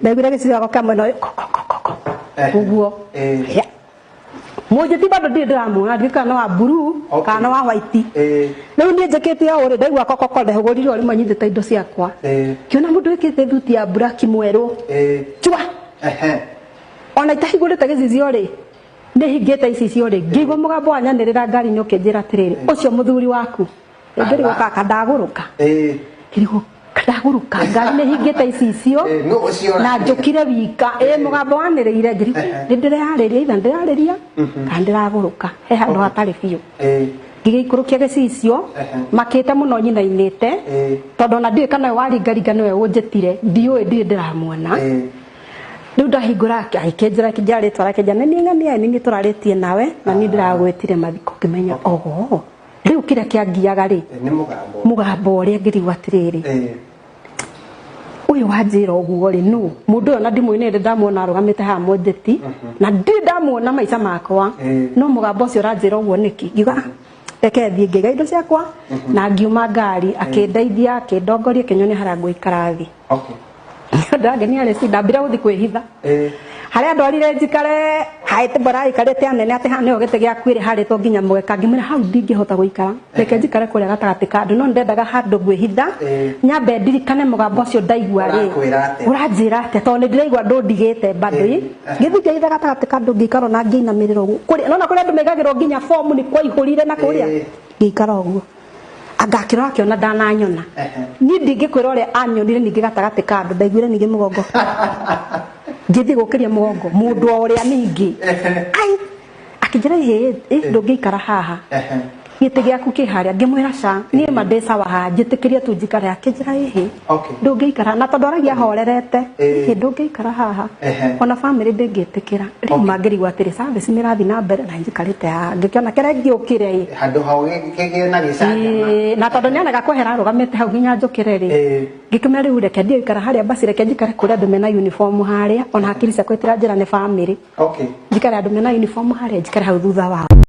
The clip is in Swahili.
Ndaigire gicigo kama no uguo moje ti bado ndiramuona ndikana wa blue kana wa white riu ni njekete ore ndaigua kokoko ndehugurire ori manyithite indo ciakwa kiona mundu wikite thuti ya black mweru chua ona itahigurite gicicio ri ni hingite icicio ri ngigwa mugambo wanyanirira ngari ni ukinjira tiriri ucio muthuri waku ngiri gukaka ndaguruka kirigo ndaguruka ngari ni hingite icicio na njukire wika mugambo waniriire ngiri ndirariria itha ndirariria kandi ndiraguruka he handu hatari biu ngigikurukia gicicio makite muno nyinainite tondu na ndiwe kana waringaringa niwe unjitire ndiwe ndiramuona riu ndahingura akikenjera kijari twara kijana ni ngania ni turaritie nawe na ni ndiragwetire mathiko kimenya oho riu kira kiangiaga ri ni mugambo uria ngirigwa tiriri uyu wanjira uguo ri nu mundu ona ndimuine ndamuona arugamite ha mojeti na ndamuona maica makwa no mugambo ucio ranjira uguo niki ngiuga reke thie ngiga indo ciakwa na ngiuma ngari akindeithia akindongoria kinyoni harangwo ikarathi ndageni ale si ndambira uthi kwihitha haria ndorire njikare haite bara ikarete anene ate hane ogete gya kwire hari to nginya mugeka ngimira hau ndingihota guikara reke njikare kuria gatagati kandu no ndendaga handu gwihitha nyambe ndirikane mugambo ucio ndaigua ri uranjira ate to ndiraigua ndigite bado ngithithia itha gatagati kandu ngikara na ngiinamirira uguo kuria nona kuria ndumegagirwo nginya form ni kwa ihurire na kuria ngikara uguo agakiro akiona ndananyona ni ndingikwira ore anyonire ningi gatagati kandu ndaiguire ningi mugongo ngithi gukiria mugongo mundu oria ningi ai akijira he ndungikara haha gite giaku kiharia ngimwira ca ni madesa wa ha njitikiria tu njikare akijira he ndungikara na tondu aragia horerete ndungikara haha ona family ndingitikira riu mangirigwa tiri service mirathi na mbere na njikarite ha ngikiona kire ngiukire handu hau kigire na gicanja na tondu nianaga kwehera rugamite hau nginya njukire ri ngikimera riu reke ndikara haria basi reke njikare kuria andu mena uniform haria ona hakiri ciakwa itiranjira ni family njikare andu mena uniform haria njikare hau thutha wao.